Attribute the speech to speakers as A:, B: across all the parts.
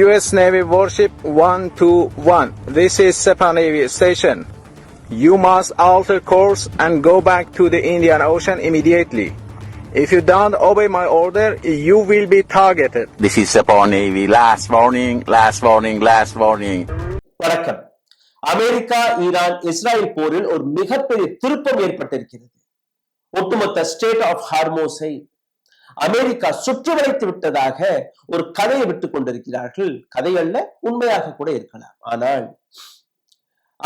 A: US Navy Warship 121. This is Sepa Navy Station. You must alter course and go back to the Indian Ocean immediately. If you don't obey my order, you will be targeted.
B: This is Sepa Navy. Last warning, last warning, last warning.
C: வணக்கம். America, Iran, Israel போரில் ஒரு மிகப்பெரிய திருப்பம் ஏற்பட்டிருக்கிறது. ஒட்டுமொத்த state of ஹார்மோஸை America சுற்றி வளைத்து விட்டதாக ஒரு கதையை விட்டுக் கொண்டிருக்கிறார்கள். கதை அல்ல, உண்மையாக கூட இருக்கலாம். ஆனால்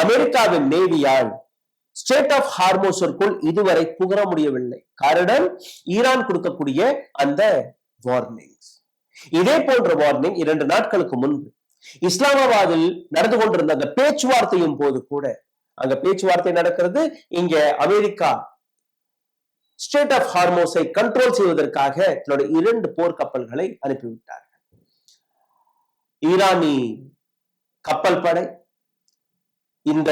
C: அமெரிக்காவின் நேவியால் ஸ்டேட் ஆஃப் ஹார்மோஸிற்குள் இதுவரை புகர முடியவில்லை. காரணம், ஈரான் கொடுக்கக்கூடிய அந்த வார்னிங்ஸ். இதே போன்ற வார்னிங் 2 நாட்களுக்கு முன்பு இஸ்லாமாபாத்தில் நடந்து கொண்டிருந்த அந்த பேச்சுவார்த்தையும் போது கூட, அங்க பேச்சுவார்த்தை நடக்கிறது, இங்க அமெரிக்கா ஸ்டேட் ஆஃப் ஹார்மோஸை கண்ட்ரோல் செய்வதற்காக தன்னுடைய 2 போர்க்கப்பல்களை அனுப்பிவிட்டார்கள். ஈரானி கப்பல் படை இந்த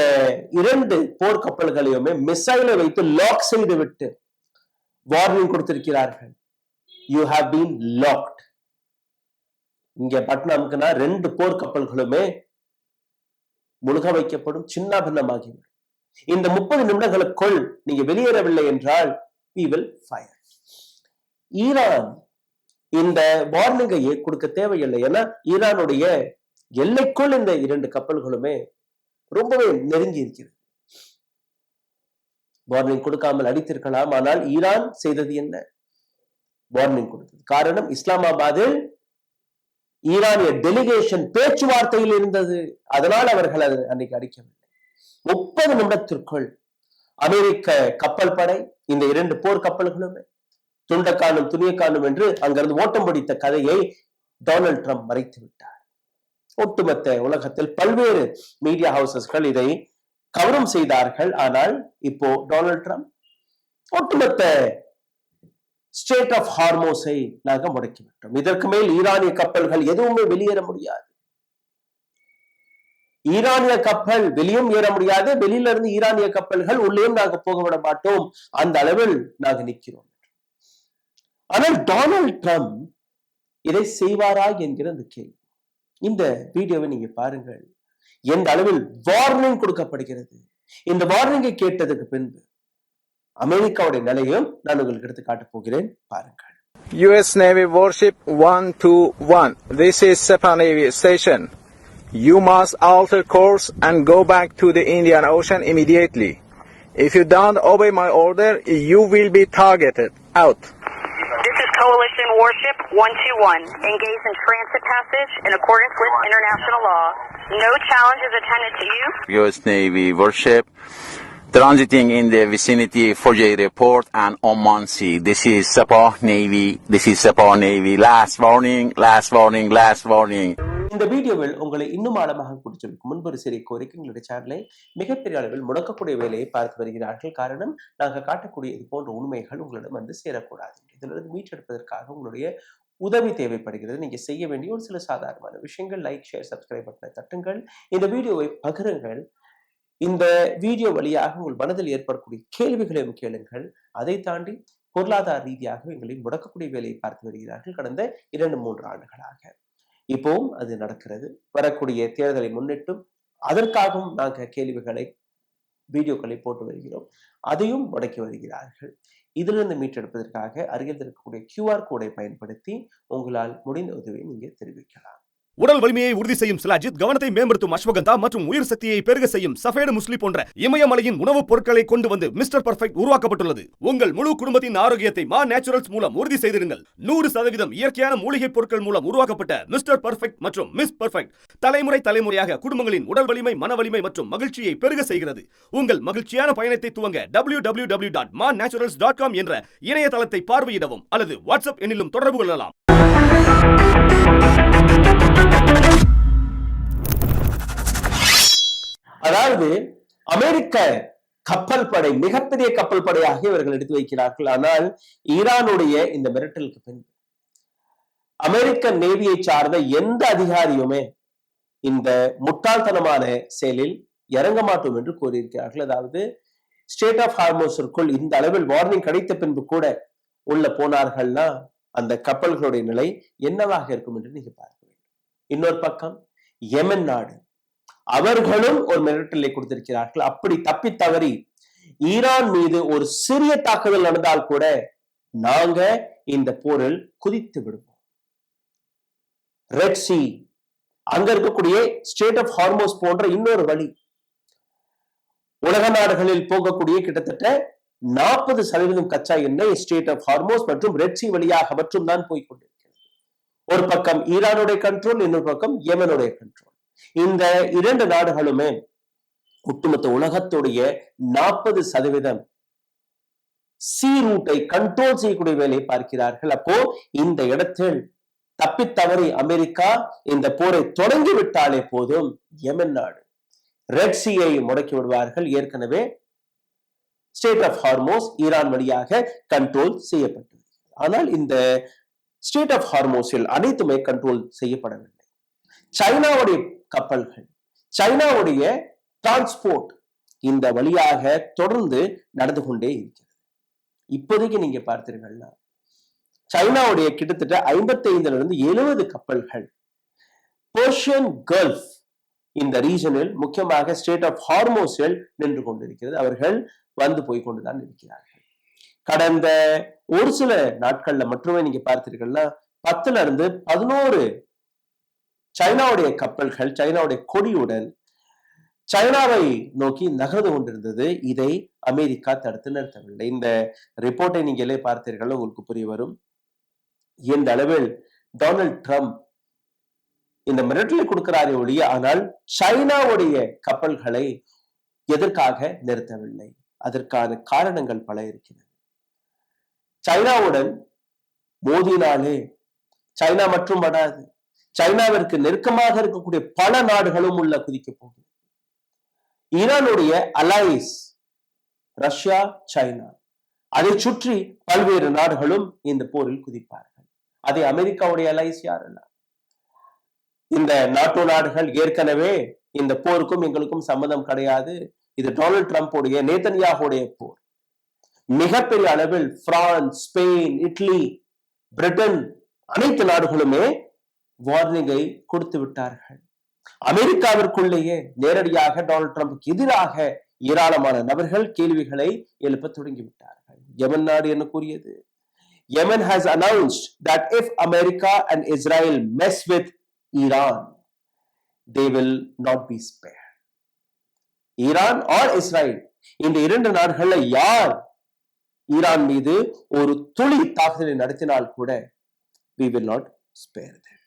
C: 2 போர்க்கப்பல்களையுமே மிசைலை வைத்து லாக் செய்து விட்டு வார்னிங் கொடுத்திருக்கிறார்கள். You have been locked. இங்க பட்னாமுக்குனா 2 போர்க்கப்பல்களுமே முழுக வைக்கப்படும், சின்ன பின்னமாகிவிடும். இந்த 30 நிமிடங்களுக்குள் நீங்க வெளியேறவில்லை என்றால் we will fire. ஈரான் இந்த வார்னிங்கை கொடுக்க தேவையில்லை. ஏன்னா ஈரானுடைய எல்லைக்குள் இந்த 2 கப்பல்களுமே ரொம்பவே நெருங்கி இருக்கிறது. வார்னிங் கொடுக்காமல் அடித்திருக்கலாம். ஆனால் ஈரான் செய்தது என்ன? வார்னிங் கொடுத்தது. காரணம், இஸ்லாமாபாத்தில் ஈரானிய டெலிகேஷன் பேச்சுவார்த்தையில் இருந்தது. அதனால் அவர்கள் அன்னைக்கு அடிக்கவில்லை. 30 நிமிடத்திற்குள் அமெரிக்க கப்பல் படை இந்த 2 போர் கப்பல்களுமே துண்டக்கானும் துணியக்கானும் என்று அங்கிருந்து ஓட்டம் பிடித்த கதையை டொனால்ட் ட்ரம்ப் மறைத்து விட்டார். ஒட்டுமொத்த உலகத்தில் பல்வேறு மீடியா ஹவுசஸ்கள் இதை கவனம் செய்தார்கள். ஆனால் இப்போ டொனால்ட் ட்ரம்ப் ஒட்டுமொத்த ஸ்டேட் ஆஃப் ஹார்மோஸை நாங்க முடக்கிவிட்டோம். இதற்கு மேல் ஈரானிய கப்பல்கள் எதுவுமே வெளியேற முடியாது. ஈரானிய கப்பல் வெளியும் ஏற முடியாது, வெளியில இருந்து ஈரானிய கப்பல்கள் உள்ளேயும் நாங்க போக விட மாட்டோம், அந்த அளவில் நாங்க நிற்கிறோம். ஆனால் டொனால்ட் ட்ரம்ப் இதை செய்வாரா என்கிற அந்த கேள்வி. இந்த வீடியோவை நீங்க பாருங்கள், எந்த அளவில் வார்னிங் கொடுக்கப்படுகிறது. இந்த வார்னிங்கை கேட்டதுக்கு பின்பு அமெரிக்காவுடைய நிலையும் நான் உங்களுக்கு எடுத்து காட்ட போகிறேன், பாருங்கள்.
A: US Navy Warship 121. This is Sepa Navy Station. You must alter course and go back to the Indian Ocean immediately. If you don't obey my order, you will be targeted. Out.
D: This is Coalition Warship 121. Engaged in transit passage in accordance with international law. No challenge is attended to you.
B: US Navy Warship transiting in the vicinity for J report and Oman Sea. This is Sepa Navy. This is Sepa Navy. Last warning, last warning, last warning.
C: இந்த வீடியோவில் உங்களை இன்னும் ஆழமாக பிடிச்சிருக்கும் முன்பு ஒரு சிறிய கோரிக்கை, எங்களுடைய சேனலை மிகப்பெரிய அளவில் முடக்கக்கூடிய வேலையை பார்த்து வருகிறார்கள். காரணம், நாங்கள் காட்டக்கூடிய இது போன்ற உண்மைகள் உங்களிடம் வந்து சேரக்கூடாது. இதிலிருந்து மீட்டெடுப்பதற்காக உங்களுடைய உதவி தேவைப்படுகிறது. நீங்க செய்ய வேண்டிய ஒரு சில சாதாரணமான விஷயங்கள்: லைக், ஷேர், சப்ஸ்கிரைப் பட்டனை தட்டுங்கள், இந்த வீடியோவை பகிருங்கள், இந்த வீடியோ வழியாக உங்கள் மனதில் ஏற்படக்கூடிய கேள்விகளையும் கேளுங்கள். அதை தாண்டி பொருளாதார ரீதியாக எங்களை முடக்கக்கூடிய வேலையை பார்த்து வருகிறார்கள் கடந்த 2-3 ஆண்டுகளாக. இப்போவும் அது நடக்கிறது. வரக்கூடிய தேர்தலை முன்னிட்டும் அதற்காகவும் நாங்கள் கேள்விகளை, வீடியோக்களை போட்டு வருகிறோம். அதையும் முடக்கி வருகிறார்கள். இதிலிருந்து மீட்டெடுப்பதற்காக அருகில் இருக்கக்கூடிய QR கோடை பயன்படுத்தி உங்களால் முடிந்த உதவியை நீங்க தெரிவிக்கலாம்.
E: உடல் வலிமையை உறுதி செய்யும் சிலாஜித், கவனத்தை மேம்படுத்தும் அஸ்வகந்தா மற்றும் உயிர் சக்தியை பெருக செய்யும் சஃபேடு முஸ்லி போன்ற இமயமலையின் உணவுப் பொருட்களை கொண்டு வந்து மிஸ்டர் பர்ஃபெக்ட் உருவாக்கப்பட்டுள்ளது. உங்கள் முழு குடும்பத்தின் ஆரோக்கியத்தை மா நேச்சுரல்ஸ் மூலம் உறுதி செய்திருங்கள். 100% இயற்கையான மூலிகை பொருட்கள் மூலம் உருவாக்கப்பட்ட மிஸ்டர் பர்ஃபெக்ட் மற்றும் மிஸ் பர்ஃபெக்ட் தலைமுறையாக குடும்பங்களின் உடல் வலிமை, மன வலிமை மற்றும் மகிழ்ச்சியை பெருக செய்கிறது. உங்கள் மகிழ்ச்சியான பயணத்தை துவங்க www.mannaturals.com என்ற இணையதளத்தை பார்வையிடவும் அல்லது வாட்ஸ்அப் எண்ணிலும் தொடர்பு கொள்ளலாம்.
C: அதாவது அமெரிக்க கப்பல் படை மிகப்பெரிய கப்பல் படையாக இவர்கள் எடுத்து வைக்கிறார்கள். ஆனால் ஈரானுடைய இந்த மிரட்டலுக்கு பின்பு அமெரிக்க நேவியை சார்ந்த எந்த அதிகாரியுமே இந்த முட்டாள்தனமான செயலில் இறங்க மாட்டோம் என்று கூறியிருக்கிறார்கள். அதாவது ஸ்டேட் ஆஃப் ஹார்மோஸிற்குள் இந்த அளவில் வார்னிங் கிடைத்த பின்பு கூட உள்ள போனார்கள்னா அந்த கப்பல்களுடைய நிலை என்னவாக இருக்கும் என்று நீங்க பார்க்க வேண்டும். இன்னொரு பக்கம் யெமன் நாடு, அவர்களும் ஒரு மிரட்டலை கொடுத்திருக்கிறார்கள். அப்படி தப்பி தவறி ஈரான் மீது ஒரு சிறிய தாக்குதல் நடந்தால் கூட நாங்க இந்த போரில் குதித்து விடுவோம். ரெட் சி, அங்க இருக்கக்கூடிய ஸ்டேட் ஆஃப் ஹார்மோஸ் போன்ற இன்னொரு வழி, உலக நாடுகளில் போகக்கூடிய கிட்டத்தட்ட 40% கச்சா எண்ணெய் ஸ்டேட் ஆஃப் ஹார்மோஸ் மற்றும் ரெட் சி வழியாக மட்டும் தான் போய்கொண்டிருக்கிறது. ஒரு பக்கம் ஈரானுடைய கண்ட்ரோல், இன்னொரு பக்கம் யெமனுடைய கண்ட்ரோல். இந்த இரண்டு நாடுகளுமே ஒட்டுமொத்த உலகத்துடைய 40% சி ரூட்டை கண்ட்ரோல் செய்யக்கூடிய வேலையை பார்க்கிறார்கள். அப்போ இந்த இடத்தில் தப்பித்தவறி அமெரிக்கா இந்த போரை தொடங்கி விட்டாலே போதும், யெமன் நாடு ரெட் சியை முடக்கி விடுவார்கள். ஏற்கனவே ஸ்டேட் ஆஃப் ஹார்மோஸ் ஈரான் வழியாக கண்ட்ரோல் செய்யப்பட்டது. ஆனால் இந்த ஸ்டேட் ஆஃப் ஹார்மோஸில் அனைத்துமே கண்ட்ரோல் செய்யப்படவில்லை. சைனாவுடைய கப்பல்கள், சைனாவுடைய டிரான்ஸ்போர்ட் இந்த வழியாக தொடர்ந்து நடந்து கொண்டே இருக்கிறது. இப்போதைக்கு நீங்க பார்த்தீர்கள்னா சைனாவுடைய கிட்டத்தட்ட 55-70 கப்பல்கள் பெர்ஷியன் கல்ஃப் இந்த ரீஜனில், முக்கியமாக ஸ்டேட் ஆஃப் ஹார்மோஸில் நின்று கொண்டிருக்கிறது. அவர்கள் வந்து போய் கொண்டுதான் இருக்கிறார்கள். கடந்த ஒரு சில நாட்கள்ல மட்டுமே நீங்க பார்த்தீர்கள்னா 10-11 சைனாவுடைய கப்பல்கள் சைனாவுடைய கொடியுடன் சைனாவை நோக்கி நகர்ந்து கொண்டிருந்தது. இதை அமெரிக்கா தடுத்து நிறுத்தவில்லை. இந்த ரிப்போர்ட்டை நீங்களே பார்த்தீர்கள், உங்களுக்கு புரிய வரும் எந்த அளவில் டொனால்ட் ட்ரம்ப் இந்த மிரட்டலை கொடுக்கிறாரே ஒழிய, ஆனால் சைனாவுடைய கப்பல்களை எதற்காக நிறுத்தவில்லை? அதற்கான காரணங்கள் பல இருக்கிறது. சைனாவுடன் மோதினாலே சைனா மற்றும் வராது, சைனாவிற்கு நெருக்கமாக இருக்கக்கூடிய பல நாடுகளும் உள்ள குதிக்க போகிறது. ஈரானுடைய அலைஸ் ரஷ்யா, சைனா, அதை சுற்றி பல்வேறு நாடுகளும் இந்த போரில் குதிப்பார்கள். அதை அமெரிக்காவுடைய அலைஸ் யாரெல்லாம்? இந்த நாட்டோ நாடுகள் ஏற்கனவே இந்த போருக்கும் எங்களுக்கும் சம்மதம் கிடையாது, இது டொனால்ட் ட்ரம்ப் நேதன்யாஹுடைய போர். மிகப்பெரிய அளவில் பிரான்ஸ், ஸ்பெயின், இட்லி, பிரிட்டன் அனைத்து நாடுகளுமே வார்னிங்கை கொடுத்து விட்டார்கள். அமெரிக்காவிற்குள்ளேயே நேரடியாக டொனால்ட் ட்ரம்புக்கு எதிராக ஏராளமான நபர்கள் கேள்விகளை எழுப்ப தொடங்கிவிட்டார்கள். யெமன் நாடு என்ன கூறியது? Yemen has announced that if America and Israel mess with Iran, they will not be spared. Iran or Israel, இந்த இரண்டு நாடுகள்ல யார் ஈரான் மீது ஒரு துளி தாக்குதலை நடத்தினால் கூட we will not spare them.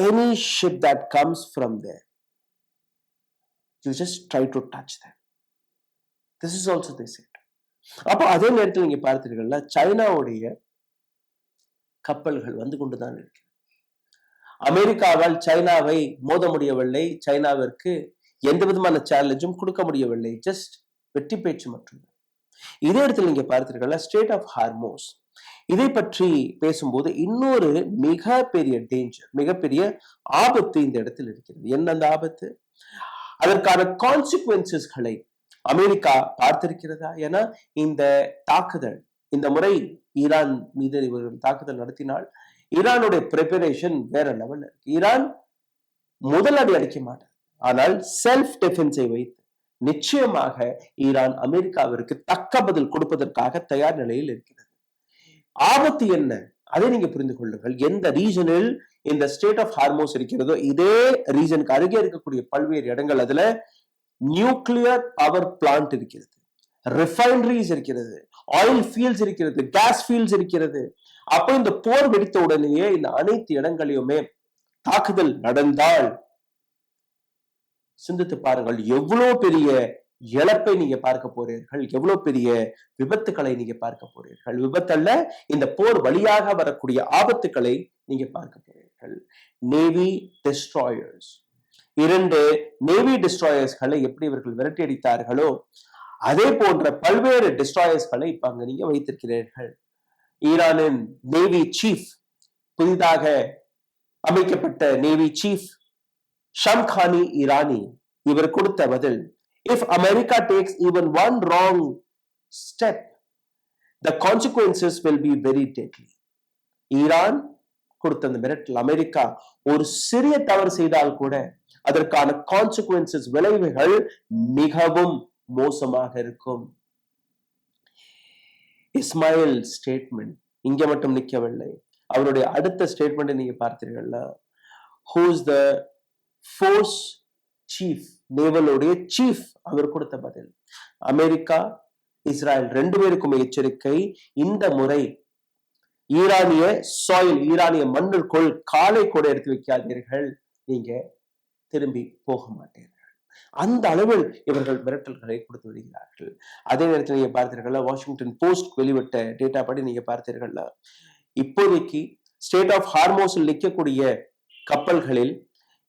C: Any ship that comes from there, you just try to touch them. This is also they said. அப்போ அதே நேரத்தில் நீங்க பார்த்தீர்கள்னா சைனாவுடைய கப்பல்கள் வந்து கொண்டுதான் இருக்கு. அமெரிக்காவால் சைனாவை மோத முடியவில்லை, சைனாவிற்கு எந்த விதமான சேலஞ்சும் கொடுக்க முடியவில்லை, ஜஸ்ட் வெற்றி பேச்சு மட்டும்தான். இதே இடத்துல நீங்க பார்த்தீர்கள்னா ஸ்டேட் ஆஃப் ஹார்மோஸ், இதை பற்றி பேசும்போது இன்னொரு மிகப்பெரிய டேஞ்சர், மிகப்பெரிய ஆபத்து இந்த இடத்தில் இருக்கிறது. என்ன அந்த ஆபத்து? அதற்கான கான்சிக்வன்சஸ்களை அமெரிக்கா பார்த்திருக்கிறதா? ஏன்னா இந்த தாக்குதல், இந்த முறை ஈரான் மீது இவர்கள் தாக்குதல் நடத்தினால் ஈரானுடைய பிரிப்பரேஷன் வேற லெவல்ல இருக்கு. ஈரான் முதல் அடி அடிக்க மாட்டார், ஆனால் செல்ஃப் டிஃபென்ஸை வைத்து நிச்சயமாக ஈரான் அமெரிக்காவிற்கு தக்க பதில் கொடுப்பதற்காக தயார் நிலையில் இருக்கிறது. ஆபத்து என்ன அதை நீங்க புரிந்து கொள்ளுங்கள். எந்த ரீஜனில் இந்த ஸ்டேட் ஆஃப் ஹார்மோஸ் இருக்கிறதோ இதே ரீஜனுக்கு அருகே இருக்கக்கூடிய பல்வேறு இடங்கள், அதுல நியூக்ளியர் பவர் பிளான்ட் இருக்கிறது, ரிஃபைனரிஸ் இருக்கிறது, ஆயில் ஃபீல்ட்ஸ் இருக்கிறது, கேஸ் ஃபீல்ட்ஸ் இருக்கிறது. அப்போ இந்த போர் வெடித்த உடனேயே இந்த அனைத்து இடங்களையுமே தாக்குதல் நடந்தால் சிந்தித்து பாருங்கள், எவ்வளவு பெரிய இழப்பை நீங்க பார்க்க போறீர்கள், எவ்வளவு பெரிய விபத்துக்களை நீங்க பார்க்க போறீர்கள். விபத்தல்ல, இந்த போர் வழியாக வரக்கூடிய ஆபத்துக்களை நீங்க பார்க்க போறீர்கள். நேவி டெஸ்ட்ராயர்ஸ், 2 நேவி டெஸ்ட்ராயர்ஸ்களை எப்படி இவர்கள் விரட்டி அடித்தார்களோ அதே போன்ற பல்வேறு டெஸ்ட்ராயர்ஸ்களை இப்ப அங்க நீங்க வைத்திருக்கிறீர்கள். ஈரானின் நேவி சீஃப், புதிதாக அமைக்கப்பட்ட நேவி சீஃப் ஷம்கானி ஈரானி, இவர் கொடுத்த பதில், if America takes even one wrong step, the consequences will be very deadly. Iran கொடுத்த அந்த மிரட்டல், அமெரிக்கா ஒரு சிறிய தவறு செய்தால் கூட அதற்கான கான்சிக்வன்சஸ், விளைவுகள் மிகவும் மோசமாக இருக்கும். இஸ்மாயில் ஸ்டேட்மெண்ட் இங்க மட்டும் நிற்கவில்லை. அவருடைய அடுத்த ஸ்டேட்மெண்ட் நீங்க பார்த்தீர்கள்னா, who is the force chief, நேவலுடைய சீஃப், அவர் கொடுத்த பதில், அமெரிக்கா இஸ்ரேல் ரெண்டு பேருக்குமே எச்சரிக்கை, இந்த முறை ஈரானிய சாயில், ஈரானிய மண்ணிற்குள் காலை கூட எடுத்து வைக்காதீர்கள், நீங்க திரும்பி போக மாட்டீர்கள். அந்த அளவில் இவர்கள் மிரட்டல்களை கொடுத்து வருகிறார்கள். அதே நேரத்தில் நீங்க பார்த்தீர்கள்ல, வாஷிங்டன் போஸ்ட் வெளிவிட்ட டேட்டா படி நீங்க பார்த்தீர்கள்ல, இப்போதைக்கு ஸ்டேட் ஆஃப் ஹார்மோஸில் நிற்கக்கூடிய கப்பல்களில்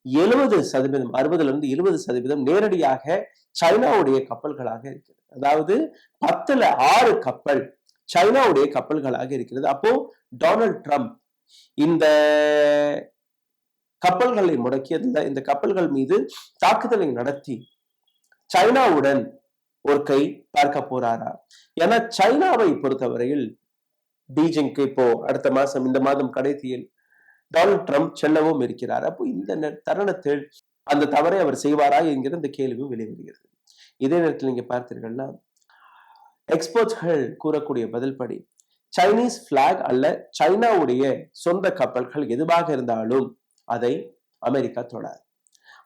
C: 70%, 60% நேரடியாக சைனாவுடைய கப்பல்களாக இருக்கிறது. அதாவது 10ல் 6 கப்பல் சைனாவுடைய கப்பல்களாக இருக்கிறது. அப்போ டொனால்ட் ட்ரம்ப் இந்த கப்பல்களை முடக்கியதில்லை, இந்த கப்பல்கள் மீது தாக்குதலை நடத்தி சைனாவுடன் ஒரு கை பார்க்க போறாரா? ஏன்னா சைனாவை பொறுத்தவரையில் பீஜிங்க்கு இப்போ அடுத்த மாசம், இந்த மாதம் கடைசியில் டொனால்ட் ட்ரம்ப் செல்லவும் இருக்கிறார். அப்போ இந்த தருணத்தில் அந்த தவறை அவர் செய்வாரா என்கிற இந்த கேள்வி வெளிவருகிறது. இதே நேரத்தில் நீங்க பார்த்தீர்கள்னா, எக்ஸ்பர்ட்ஸ்கள் கூறக்கூடிய பதில் படி சைனீஸ் பிளாக் அல்ல சைனாவுடைய சொந்த கப்பல்கள் எதுவாக இருந்தாலும் அதை அமெரிக்கா தொடாது.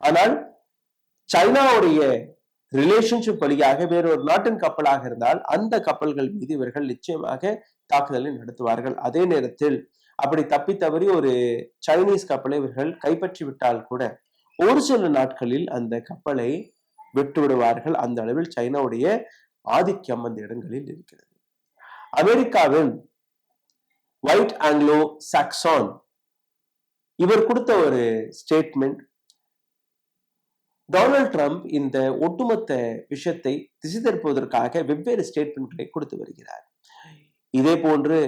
C: ஆனால் சைனாவுடைய ரிலேஷன்ஷிப் வழியாக வேறொரு நாட்டின் கப்பலாக இருந்தால் அந்த கப்பல்கள் மீது இவர்கள் நிச்சயமாக தாக்குதலை நடத்துவார்கள். அதே நேரத்தில் அப்படி தப்பி தவறி ஒரு சைனீஸ் கப்பலை இவர்கள் கைப்பற்றி விட்டால் கூட ஒரு சில நாட்களில் அந்த கப்பலை விட்டு விடுவார்கள். அந்த அளவில் சைனாவுடைய ஆதிக்கம் அந்த இடங்களில் இருக்கிறது. அமெரிக்காவின் ஒயிட் ஆங்கிலோ சாக்சான் இவர் கொடுத்த ஒரு ஸ்டேட்மெண்ட், டொனால்ட் ட்ரம்ப் இந்த ஒட்டுமொத்த விஷயத்தை திசை திருப்புவதற்காக வெவ்வேறு ஸ்டேட்மெண்ட்களை கொடுத்து வருகிறார். இதே போன்று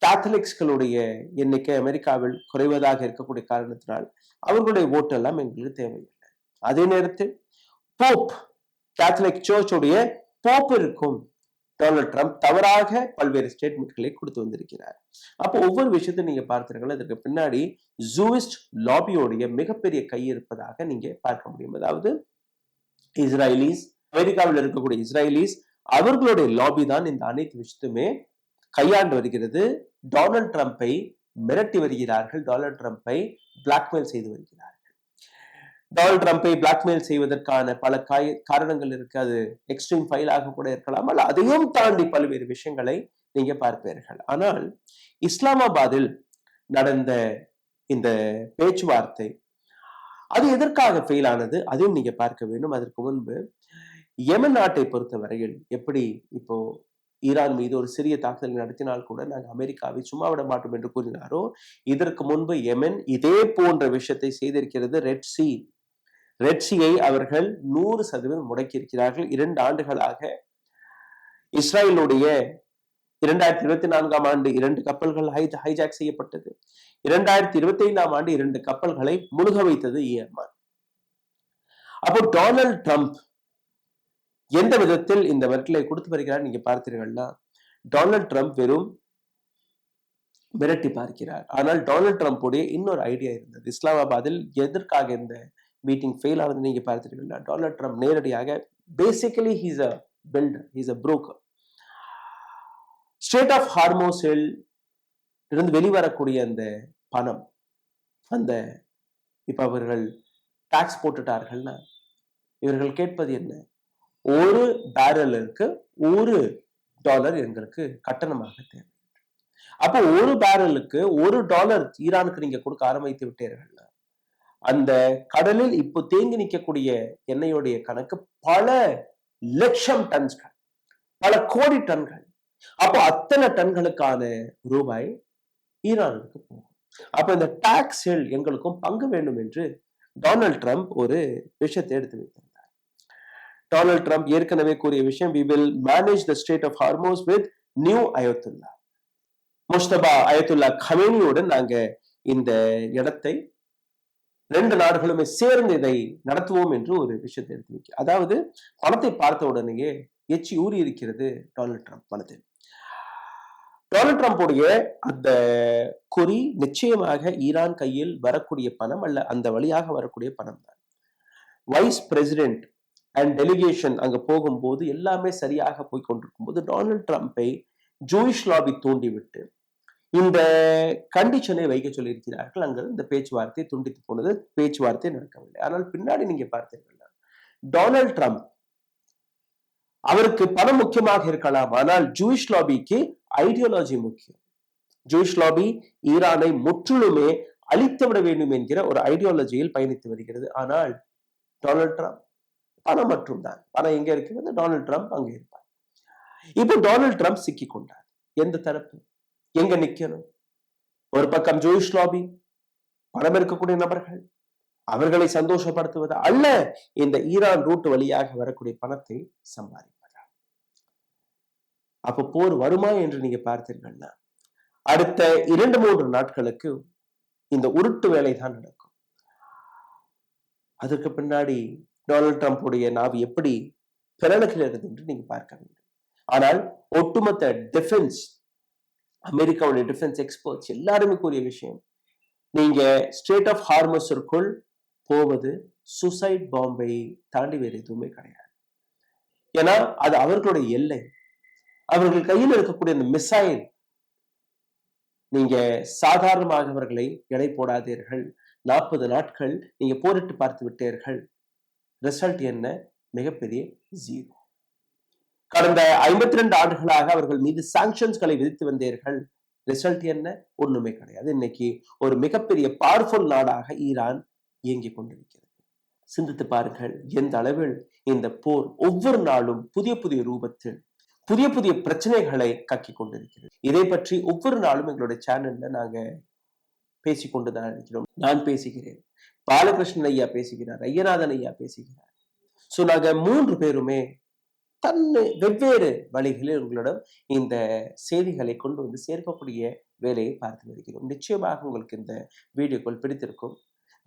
C: கேத்தலிக்ஸ்களுடைய எண்ணிக்கை அமெரிக்காவில் குறைவதாக இருக்கக்கூடிய காரணத்தினால் அவர்களுடைய ஓட்டு எல்லாம் எங்களுக்கு தேவையில்லை. அதே நேரத்தில் போப், கேத்தலிக் சர்ச்சுடைய போப் இருக்கும் டொனால்ட் ட்ரம்ப் தவறாக பல்வேறு ஸ்டேட்மெண்ட்களை கொடுத்து வந்திருக்கிறார். அப்போ ஒவ்வொரு விஷயத்தையும் நீங்க பார்த்தீர்கள், இதற்கு பின்னாடி ஜூவிஸ்ட் லாபியோடைய மிகப்பெரிய கை இருப்பதாக நீங்க பார்க்க முடியும். அதாவது இஸ்ரேலிஸ், அமெரிக்காவில் இருக்கக்கூடிய இஸ்ரேலிஸ், அவர்களுடைய லாபி தான் இந்த அனைத்து விஷயத்துமே கையாண்டு வருகிறது. டொனால்ட் ட்ரம்பை மிரட்டி வருகிறார்கள், டொனால்ட் ட்ரம்பை பிளாக்மெயில் செய்து வருகிறார்கள். டொனால்ட் ட்ரம்பை பிளாக்மெயில் செய்வதற்கான பல காரணங்கள் இருக்கு. அது எக்ஸ்ட்ரீம் ஃபைலாக கூட இருக்கலாம், அல்ல அதையும் தாண்டி பல்வேறு விஷயங்களை நீங்க பார்ப்பீர்கள். ஆனால் இஸ்லாமாபாத்தில் நடந்த இந்த பேச்சுவார்த்தை அது எதற்காக ஃபெயில் ஆனது அதையும் நீங்க பார்க்க வேண்டும். அதற்கு முன்பு யெமன் நாட்டை பொறுத்தவரையில் எப்படி இப்போ ஈரான் மீது ஒரு சிறிய தாக்குதல் நடத்தினால் கூட நாங்கள் அமெரிக்காவை சும்மா விட மாட்டோம் என்று கூறினாரோ, இதற்கு முன்பு யெமன் இதே போன்ற விஷயத்தை செய்திருக்கிறது. ரெட் சீயை அவர்கள் 100% முடக்கி இருக்கிறார்கள். 2 ஆண்டுகளாக இஸ்ரேலுடைய 2024ஆம் ஆண்டு 2 கப்பல்கள் ஹைஜாக் செய்யப்பட்டது. 2025ஆம் ஆண்டு 2 கப்பல்களை முழுக வைத்தது ஈரான். அப்போ டொனால்ட் ட்ரம்ப் எந்த விதத்தில் இந்த மிரட்டலை கொடுத்து வருகிறார் நீங்க பார்த்தீர்கள்னா, டொனால்ட் ட்ரம்ப் வெறும் மிரட்டி பார்க்கிறார். ஆனால் டொனால்ட் ட்ரம்ப்புடைய இன்னொரு ஐடியா இருந்தது. இஸ்லாமாபாத்தில் எதற்காக இந்த மீட்டிங் ஃபெயில் ஆனது நீங்க பார்த்தீர்கள்னா, டொனால்ட் ட்ரம்ப் நேரடியாக basically he's a builder, he's a broker. State of ஹார்மோஸில் இருந்து வெளிவரக்கூடிய அந்த பணம், அந்த இப்ப அவர்கள் டாக்ஸ் போட்டுட்டார்கள்னா இவர்கள் கேட்பது என்ன? ஒரு பேரலுக்கு $1 எங்களுக்கு கட்டணமாக தேவை. அப்போ ஒரு பேரலுக்கு $1 ஈரானுக்கு நீங்க கொடுக்க ஆரம்பித்து விட்டீர்கள். அந்த கடலில் இப்போ தேங்கி நிற்கக்கூடிய எண்ணெயுடைய கணக்கு பல லட்சம் டன்கள், பல கோடி டன்கள். அப்போ அத்தனை டன்களுக்கான ரூபாய் ஈரானுக்கு போகும். அப்ப இந்த டாக்ஸில் எங்களுக்கும் பங்கு வேண்டும் என்று டொனால்ட் ட்ரம்ப் ஒரு விஷயத்தை எடுத்து வைத்தார். டொனால்ட் ட்ரம்ப் ஏற்கனவே கூறிய விஷயம், we will manage the state of Hormuz with new Ayatollah. Mustafa Ayatollah கமேனியுடன் நாங்க இந்த இடத்தை 2 நாடுகளுமே சேர்ந்து இதை நடத்துவோம் என்று ஒரு விஷயத்தை எடுத்து வைக்க. அதாவது பணத்தை பார்த்த உடனேயே எச்சி ஊறி இருக்கிறது டொனால்ட் ட்ரம்ப் பணத்தில். டொனால்ட் ட்ரம்ப்புடைய அந்த குறி நிச்சயமாக ஈரான் கையில் வரக்கூடிய பணம் அல்ல அந்த வழியாக வரக்கூடிய பணம் தான். வைஸ் பிரசிடென்ட் அண்ட் டெலிகேஷன் அங்க போகும்போது எல்லாமே சரியாக போய் கொண்டிருக்கும் போது டொனால்ட் ட்ரம்ப்பை ஜூயிஷ் லாபி தூண்டிவிட்டு இந்த கண்டிஷனை வைக்க சொல்லியிருக்கிறார்கள். அங்கு இந்த பேச்சுவார்த்தை துண்டித்து போனது, பேச்சுவார்த்தை நடக்கவில்லை. ஆனால் பின்னாடி நீங்க பார்த்தீங்கன்னா டொனால்ட் ட்ரம்ப் அவருக்கு பணம் முக்கியமாக இருக்கலாம், ஆனால் ஜூயிஷ் லாபிக்கு ஐடியாலஜி முக்கியம். ஜூயிஷ் லாபி ஈரானை முற்றிலுமே அழித்து விட வேண்டும் என்கிற ஒரு ஐடியாலஜியில் பயணித்து வருகிறது. ஆனால் டொனால்ட் ட்ரம்ப் பணம் மற்றும் தான். பணம் எங்க இருக்கிறது, டொனால்ட் ட்ரம்ப் அங்க இருப்பார். இப்போ டொனால்ட் ட்ரம்ப் சிக்கி கொண்டார். எந்த தரப்பு எங்க நிக்கணும்? ஒரு பக்கம் ஜூயிஷ் லாபி, பணம் இருக்கக்கூடிய நபர்கள், அவர்களை சந்தோஷப்படுத்துவது அல்ல, இந்த ஈரான் ரூட் வழியாக வரக்கூடிய பணத்தை சம்பாதிப்பதா? அப்ப போர் வருமா என்று நீங்க பார்த்தீர்கள்னா அடுத்த 2-3 நாட்களுக்கு இந்த உருட்டு வேலை தான் நடக்கும். அதற்கு பின்னாடி டொனால்ட் ட்ரம்ப்புடைய நாவு எப்படி பிறழுகிறது என்று நீங்க பார்க்க வேண்டும். ஆனால் ஒட்டுமொத்த டிஃபென்ஸ், அமெரிக்காவுடைய டிஃபென்ஸ் எக்ஸ்பர்ட்ஸ் எல்லாருமே கூறிய விஷயம், நீங்க ஸ்ட்ரெய்ட் ஆஃப் ஹார்மஸிற்குள் போவது சூசைட் பாம்பை தாண்டி வேறு எதுவுமே கிடையாது. ஏன்னா அது அவர்களுடைய எல்லை. அவர்கள் கையில் இருக்கக்கூடிய அந்த மிசைல், நீங்க சாதாரணமாக அவர்களை எடை போடாதீர்கள். 40 நாட்கள் நீங்க போரிட்டு பார்த்து விட்டீர்கள். ரிசல்ட் என்ன? மிகப்பெரிய 0. கடந்த 52 ஆண்டுகளாக அவர்கள் மீது சாங்ஷன்ஸ்களை விதித்து வந்தீர்கள். ரிசல்ட் என்ன? ஒண்ணுமே கிடையாது. இன்னைக்கு ஒரு மிகப்பெரிய பவர்ஃபுல் நாடாக ஈரான் இயங்கிக் கொண்டிருக்கிறது. சிந்தித்து பாருங்கள் எந்த அளவில் இந்த போர் ஒவ்வொரு நாளும் புதிய புதிய ரூபத்தில் புதிய புதிய பிரச்சனைகளை கக்கி கொண்டிருக்கிறது. இதை பற்றி ஒவ்வொரு நாளும் எங்களுடைய சேனல்ல நாங்க பேசிக்கொண்டுதான் இருக்கிறோம். நான் பேசுகிறேன், பாலகிருஷ்ணன் ஐயா பேசுகிறார், ஐயநாதன் ஐயா பேசுகிறார். சோ நாங்க 3 பேருமே வெவ்வேறு வழிகளில் உங்களிடம் இந்த செய்திகளை கொண்டு வந்து சேர்க்கக்கூடிய வேலையை பார்த்து வருகிறோம். நிச்சயமாக உங்களுக்கு இந்த வீடியோக்கள் பிடித்திருக்கும்.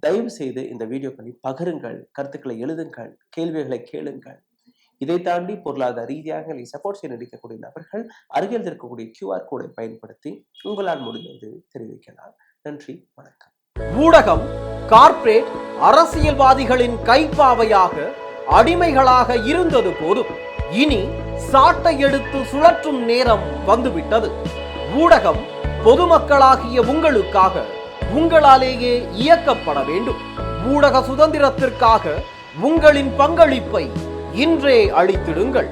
C: தயவு செய்து இந்த வீடியோக்களை பகிருங்கள், கருத்துக்களை எழுதுங்கள், கேள்விகளை கேளுங்கள். இதை தாண்டி பொருளாதார ரீதியாக சப்போர்ட் செய்ய நடிக்கக்கூடிய நபர்கள் அருகில் இருக்கக்கூடிய QR கோடை பயன்படுத்தி உங்களால் முடிந்தது தெரிவிக்கலாம். நன்றி, வணக்கம்.
F: ஊடகம் கார்ப்பரேட் அரசியல்வாதிகளின் கைப்பாவையாக அடிமைகளாக இருந்தது போதும், இனி சாட்டை எடுத்து சுழற்றும் நேரம் வந்துவிட்டது. ஊடகம் பொதுமக்களாகிய உங்களுக்காக, உங்களாலேயே இயக்கப்பட வேண்டும். ஊடக சுதந்திரத்திற்காக உங்களின் பங்களிப்பை இன்றே அளித்திடுங்கள்.